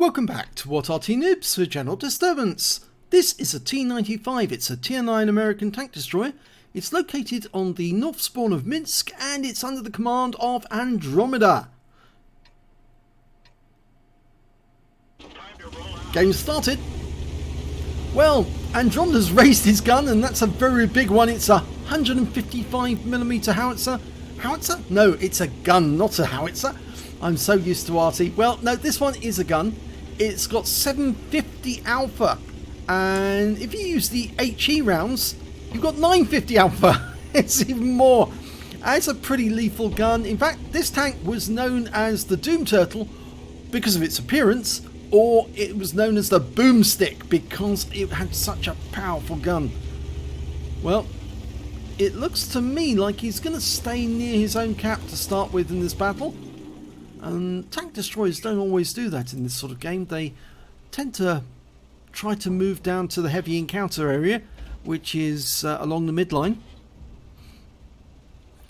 Welcome back to What Are Noobs for General Disturbance. This is a T95, it's a Tier 9 American tank destroyer. It's located on the north spawn of Minsk and it's under the command of Andromedaa. Game started. Well, Andromeda's raised his gun and that's a very big one. It's a 155mm howitzer. Howitzer? No, it's a gun, not a howitzer. I'm so used to Arty. Well, no, this one is a gun. It's got 750 alpha. And if you use the HE rounds, you've got 950 alpha. It's even more. And it's a pretty lethal gun. In fact, this tank was known as the Doom Turtle because of its appearance, or it was known as the Boomstick because it had such a powerful gun. Well, it looks to me like he's going to stay near his own cap to start with in this battle. And tank destroyers don't always do that in this sort of game. They tend to try to move down to the heavy encounter area, which is along the midline.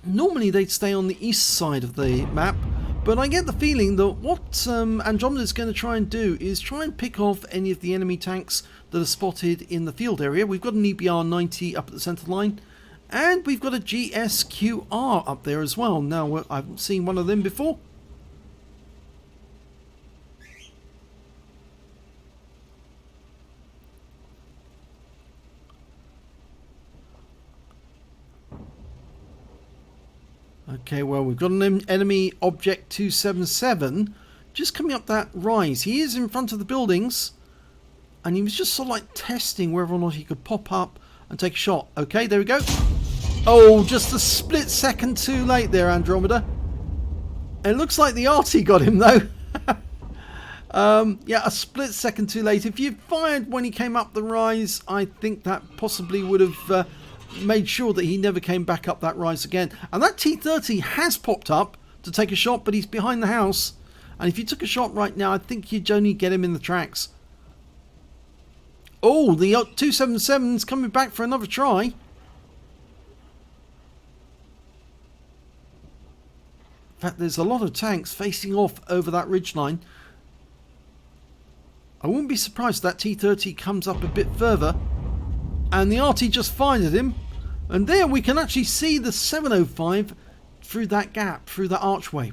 Normally they'd stay on the east side of the map, but I get the feeling that what Andromeda is going to try and do is try and pick off any of the enemy tanks that are spotted in the field area. We've got an EBR-90 up at the centre line, and we've got a GSQR up there as well. Now, I haven't seen one of them before. Okay, well, we've got an enemy object 277 just coming up that rise. He is in front of the buildings and he was just sort of like testing whether or not he could pop up and take a shot. Okay, there we go. Oh, just a split second too late there, Andromeda. It looks like the Arty got him though. Yeah, a split second too late. If you fired when he came up the rise, I think that possibly would have made sure that he never came back up that rise again. And that T30 has popped up to take a shot, but he's behind the house. And if you took a shot right now, I think you'd only get him in the tracks. Oh, the 277's coming back for another try. In fact, there's a lot of tanks facing off over that ridgeline. I wouldn't be surprised if that T30 comes up a bit further. And the Arty just fired at him. And there we can actually see the 705 through that gap, through the archway.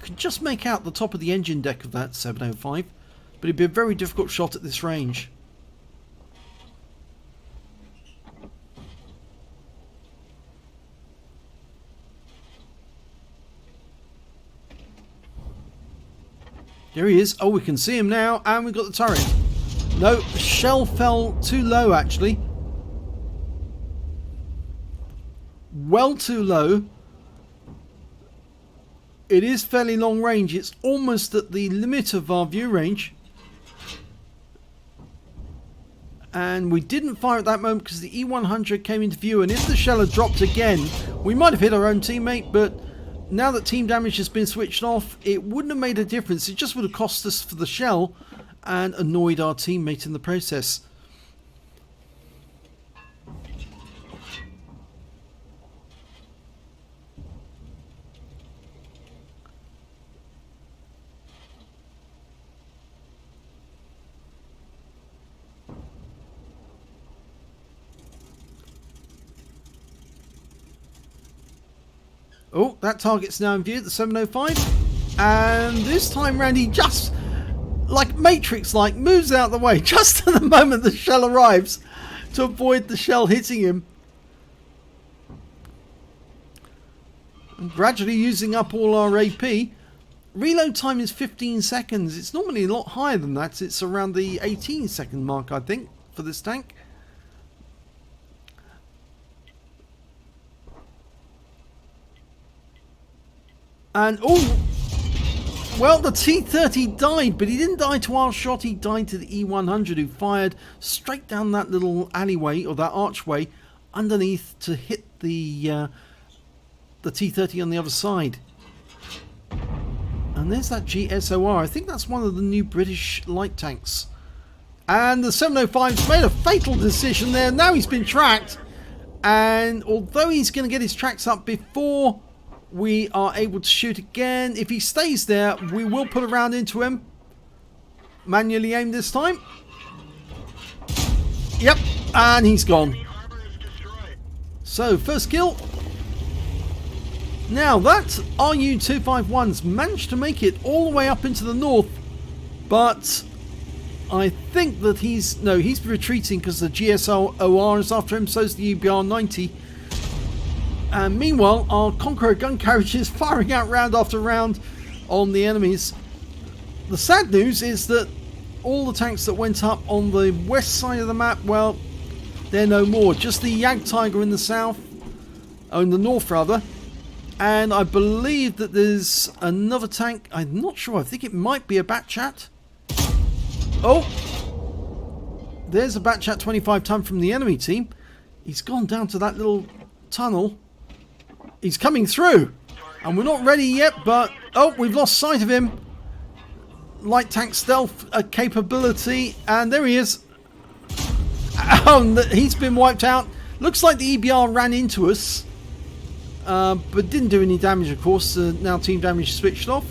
Could just make out the top of the engine deck of that 705, but it'd be a very difficult shot at this range. There he is. Oh, we can see him now, and we've got the turret. No, the shell fell too low, actually. Well too low. It is fairly long range. It's almost at the limit of our view range. And we didn't fire at that moment because the E100 came into view, and if the shell had dropped again, we might have hit our own teammate, but now that team damage has been switched off, it wouldn't have made a difference. It just would have cost us for the shell and annoyed our teammate in the process. Oh, that target's now in view, the 705. And this time round he just, like Matrix-like, moves out of the way just at the moment the shell arrives to avoid the shell hitting him. And gradually using up all our AP. Reload time is 15 seconds. It's normally a lot higher than that. It's around the 18-second mark, I think, for this tank. And, oh, well, the T30 died, but he didn't die to our shot. He died to the E100, who fired straight down that little alleyway, or that archway, underneath to hit the T30 on the other side. And there's that GSOR. I think that's one of the new British light tanks. And the 705's made a fatal decision there. Now he's been tracked. And although he's going to get his tracks up before we are able to shoot again, if he stays there, we will put a round into him. Manually aimed this time. Yep, and he's gone. So, first kill. Now, that RU-251's managed to make it all the way up into the north, but I think that he's retreating because the GSOR is after him, so's the UBR-90. And meanwhile, our Conqueror gun carriage is firing out round after round on the enemies. The sad news is that all the tanks that went up on the west side of the map, well, they're no more. Just the Jagdtiger in the south, in the north rather. And I believe that there's another tank. I'm not sure. I think it might be a Batchat. Oh! There's a Batchat 25 ton from the enemy team. He's gone down to that little tunnel. He's coming through. And we're not ready yet, but... Oh, we've lost sight of him. Light tank stealth capability. And there he is. He's been wiped out. Looks like the EBR ran into us. But didn't do any damage, of course. Now team damage switched off.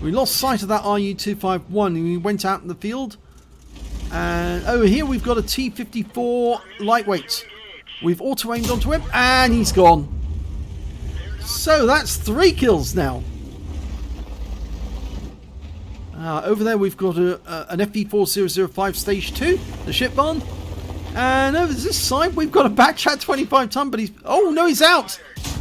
We lost sight of that RU-251 and we went out in the field. And over here we've got a T94 lightweight. We've auto-aimed onto him and he's gone. So that's 3 kills now. Over there we've got an FV4005 Stage 2, the ship barn. And over this side we've got a Batchat 25 ton, but he's... Oh no, he's out!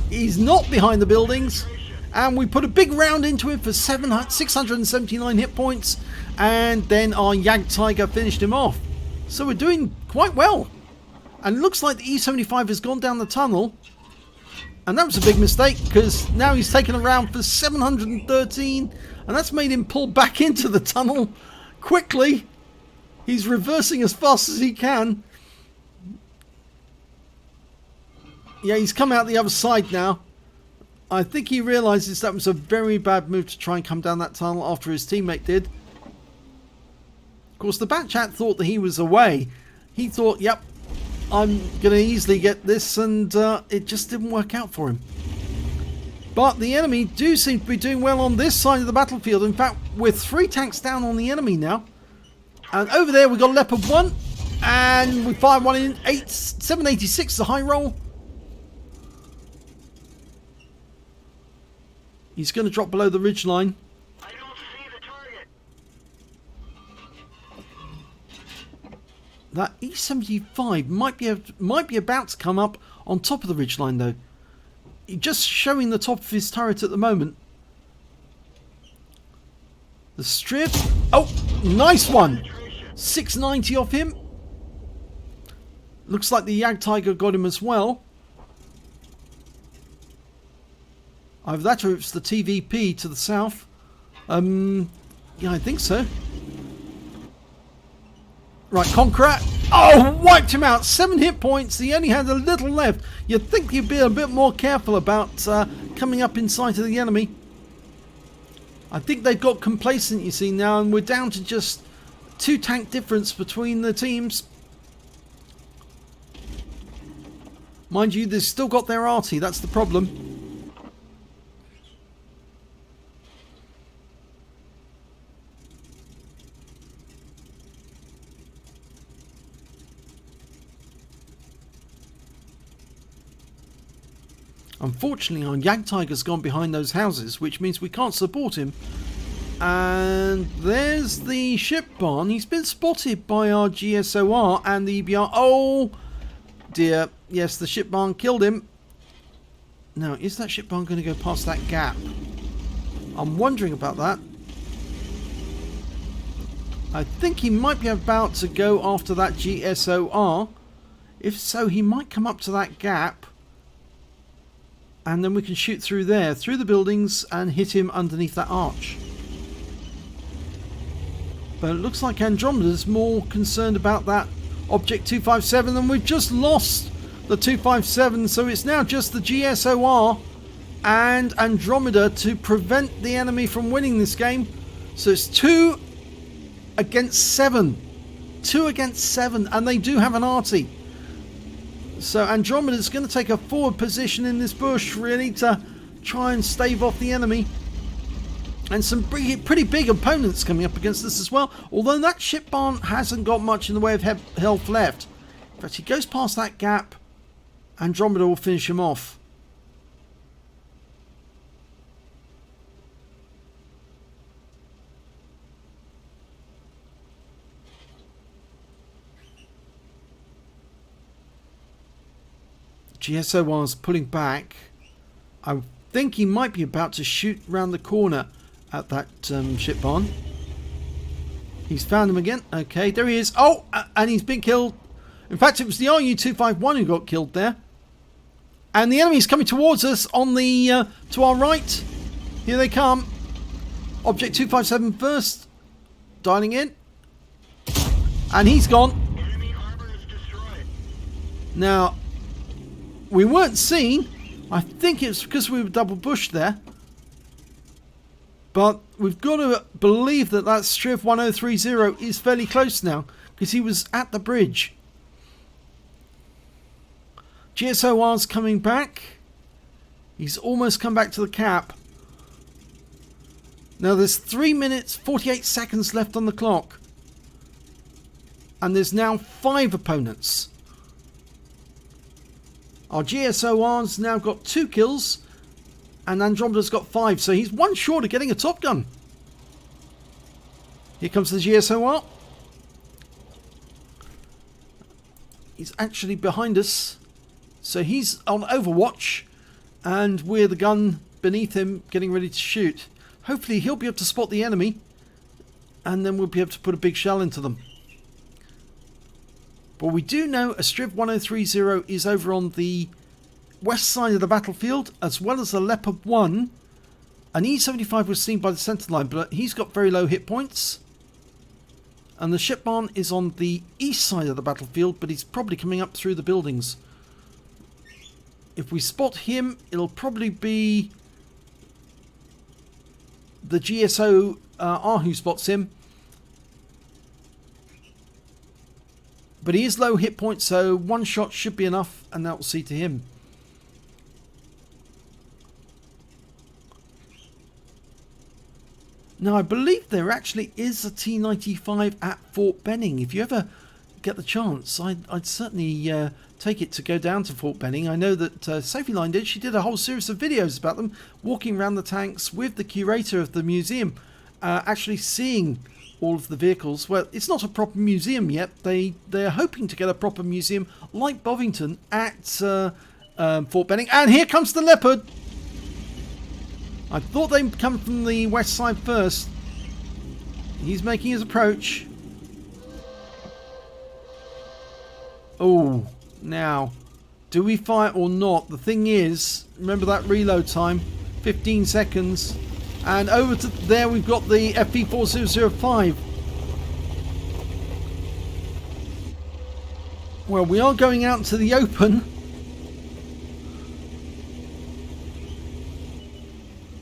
He's not behind the buildings. And we put a big round into him for 679 hit points. And then our Jagdtiger finished him off. So we're doing quite well. And it looks like the E75 has gone down the tunnel. And that was a big mistake, because now he's taken a round for 713. And that's made him pull back into the tunnel quickly. He's reversing as fast as he can. Yeah, he's come out the other side now. I think he realises that was a very bad move to try and come down that tunnel after his teammate did. Of course, the Batchat thought that he was away. He thought, yep, I'm going to easily get this, and it just didn't work out for him. But the enemy do seem to be doing well on this side of the battlefield. In fact, we're 3 tanks down on the enemy now. And over there we've got Leopard 1. And we fired one in 786, the high roll. He's going to drop below the ridgeline. I don't see the target. That E75 might be about to come up on top of the ridgeline though. Just showing the top of his turret at the moment. The strip. Oh, nice one. 690 off him. Looks like the Jagdtiger got him as well. Either that or it's the TVP to the south. Yeah, I think so. Right, Conqueror. Oh, wiped him out. 7 hit points. He only had a little left. You'd think you'd be a bit more careful about coming up in sight of the enemy. I think they've got complacent, you see, now, and we're down to just 2 tank difference between the teams. Mind you, they've still got their Arty. That's the problem. Unfortunately, our Jagdtiger's gone behind those houses, which means we can't support him. And there's the ship barn. He's been spotted by our GSOR and the EBR. Oh dear. Yes, the ship barn killed him. Now, is that ship barn going to go past that gap? I'm wondering about that. I think he might be about to go after that GSOR. If so, he might come up to that gap. And then we can shoot through there, through the buildings, and hit him underneath that arch. But it looks like Andromeda's more concerned about that Object 257, and we've just lost the 257, so it's now just the GSOR and Andromeda to prevent the enemy from winning this game. So it's 2 against 7. 2 against 7, and they do have an Arty. So Andromeda's going to take a forward position in this bush, really, to try and stave off the enemy. And some pretty big opponents coming up against us as well. Although that ship barn hasn't got much in the way of health left. In fact, he goes past that gap. Andromeda will finish him off. GSOR's pulling back. I think he might be about to shoot round the corner at that ship barn. He's found him again. Okay, there he is. Oh, and he's been killed. In fact, it was the RU-251 who got killed there. And the enemy's coming towards us on the to our right. Here they come. Object 257 first. Dialing in. And he's gone. Enemy harbor is destroyed. Now, we weren't seen. I think it's because we were double bushed there. But we've got to believe that that Striv 1030 is fairly close now, because he was at the bridge. GSOR's coming back. He's almost come back to the cap. Now there's 3 minutes 48 seconds left on the clock. And there's now 5 opponents. Our GSOR's now got 2 kills. And Andromeda's got 5. So he's 1 short of getting a Top Gun. Here comes the GSOR. He's actually behind us. So he's on Overwatch. And we're the gun beneath him getting ready to shoot. Hopefully he'll be able to spot the enemy. And then we'll be able to put a big shell into them. But we do know a Striv 1030 is over on the west side of the battlefield, as well as a Leopard 1. An E75 was seen by the center line, but he's got very low hit points. And the ship barn is on the east side of the battlefield, but he's probably coming up through the buildings. If we spot him, it'll probably be the GSOR who spots him. But he is low hit points, so 1 shot should be enough, and that will see to him. Now, I believe there actually is a T95 at Fort Benning. If you ever get the chance, I'd certainly take it to go down to Fort Benning. I know that Sophie Line did. She did a whole series of videos about them, walking around the tanks with the curator of the museum, actually seeing all of the vehicles. Well, it's not a proper museum yet. They're hoping to get a proper museum like Bovington at Fort Benning. And here comes the Leopard. I thought they'd come from the west side first. He's making his approach. Oh, now, do we fire or not? The thing is, remember that reload time, 15 seconds. And over to there we've got the FP4005. Well, we are going out into the open.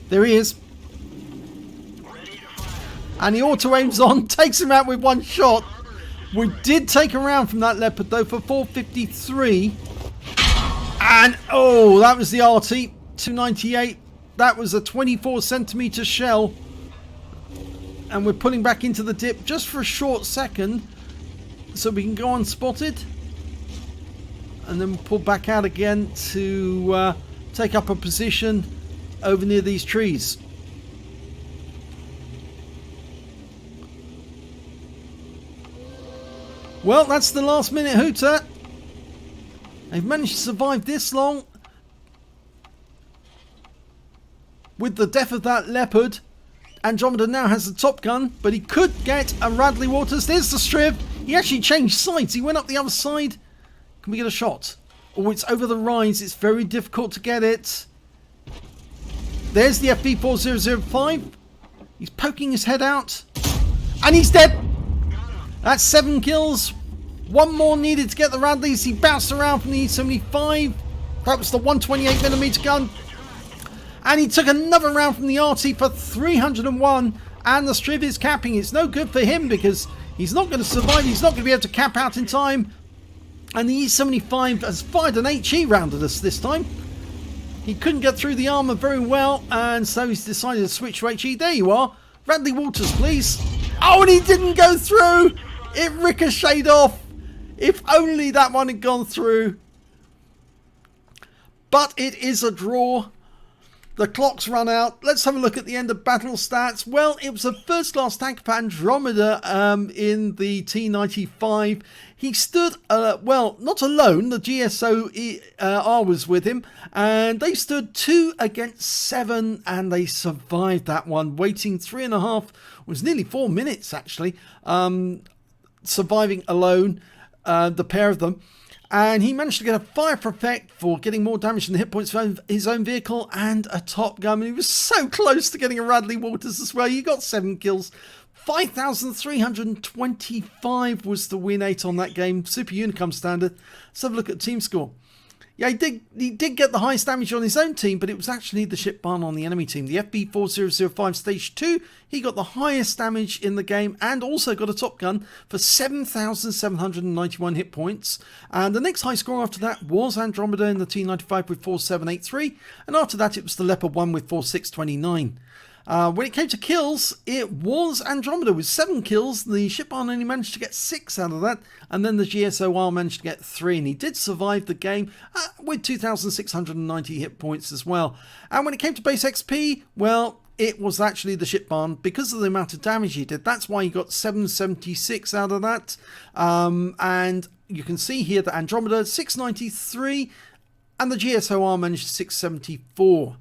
There he is. And he auto-aims on, takes him out with 1 shot. We did take a round from that Leopard though for 453. And, oh, that was the Arty, 298. That was a 24 centimeter shell. And we're pulling back into the dip just for a short second, so we can go unspotted. And then we'll pull back out again to take up a position over near these trees. Well, that's the last minute hooter. They've managed to survive this long with the death of that Leopard. Andromeda now has the Top Gun, but he could get a Radley Waters. There's the Striv. He actually changed sides. He went up the other side. Can we get a shot? Oh, it's over the rise. It's very difficult to get it. There's the FP4005. He's poking his head out. And he's dead. That's 7 kills. 1 more needed to get the Radleys. He bounced around from the E75. That was the 128mm gun. And he took another round from the Arty for 301. And the Striv is capping. It's no good for him because He's not going to survive. He's not going to be able to cap out in time. And the E75 has fired an HE round at us this time. He couldn't get through the armour very well, and so he's decided to switch to HE. There you are. Radley Walters, please. Oh, and he didn't go through. It ricocheted off. If only that one had gone through. But it is a draw. The clock's run out. Let's have a look at the end of battle stats. Well, it was a first-class tank for Andromeda in the T95. He stood, well, not alone. The GSO-R was with him. And they stood 2 against 7. And they survived that one. Waiting 3.5, was nearly 4 minutes, actually. Surviving alone, the pair of them. And he managed to get a fire for effect for getting more damage than the hit points of his own vehicle and a top gun. He was so close to getting a Radley Walters as well. He got 7 kills. 5,325 was the win 8 on that game. Super Unicum standard. Let's have a look at the team score. Yeah, he did get the highest damage on his own team, but it was actually the ship barn on the enemy team. The FB4005 Stage 2, he got the highest damage in the game and also got a top gun for 7,791 hit points. And the next high score after that was Andromeda in the T95 with 4,783. And after that, it was the Leopard 1 with 4,629. When it came to kills, it was Andromeda with 7 kills. The ship barn only managed to get 6 out of that, and then the GSOR managed to get 3, and he did survive the game with 2,690 hit points as well. And when it came to base XP, well, it was actually the ship barn because of the amount of damage he did. That's why he got 776 out of that. And you can see here that Andromeda 693, and the GSOR managed 674.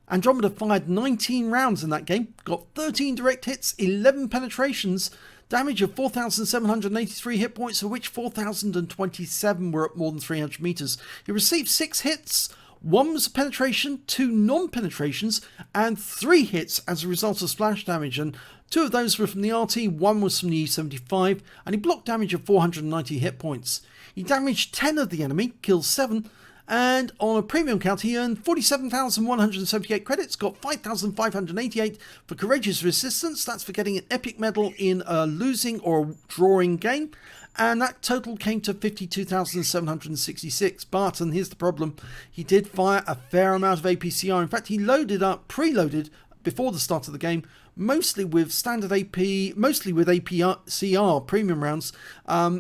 Andromeda fired 19 rounds in that game, got 13 direct hits, 11 penetrations, damage of 4,783 hit points, of which 4,027 were at more than 300 meters. He received 6 hits, 1 was a penetration, 2 non-penetrations, and 3 hits as a result of splash damage. And 2 of those were from the Arty, 1 was from the E75, and he blocked damage of 490 hit points. He damaged 10 of the enemy, killed 7, and on a premium count, he earned 47,178 credits, got 5,588 for courageous resistance. That's for getting an epic medal in a losing or a drawing game. And that total came to 52,766. But, and here's the problem, he did fire a fair amount of APCR. In fact, he loaded up, preloaded before the start of the game, mostly with standard AP, mostly with APCR premium rounds,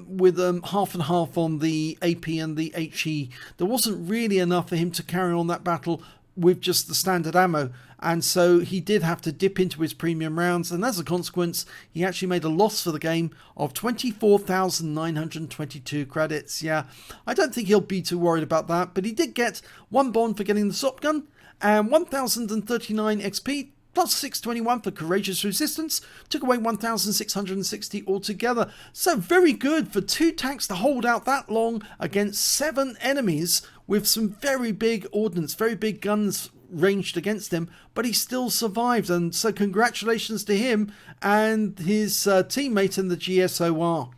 with half and half on the AP and the HE. There wasn't really enough for him to carry on that battle with just the standard ammo, and so he did have to dip into his premium rounds, and as a consequence he actually made a loss for the game of 24,922 credits. Yeah, I don't think he'll be too worried about that, but he did get 1 bond for getting the top gun and 1,039 XP plus 621 for courageous resistance, took away 1,660 altogether. So very good for 2 tanks to hold out that long against 7 enemies with some very big ordnance, very big guns ranged against him, but he still survived. And so congratulations to him and his teammate in the GSOR.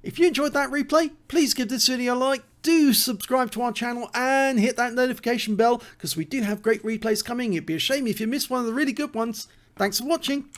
If you enjoyed that replay, please give this video a like. Do subscribe to our channel and hit that notification bell because we do have great replays coming. It'd be a shame if you missed one of the really good ones. Thanks for watching.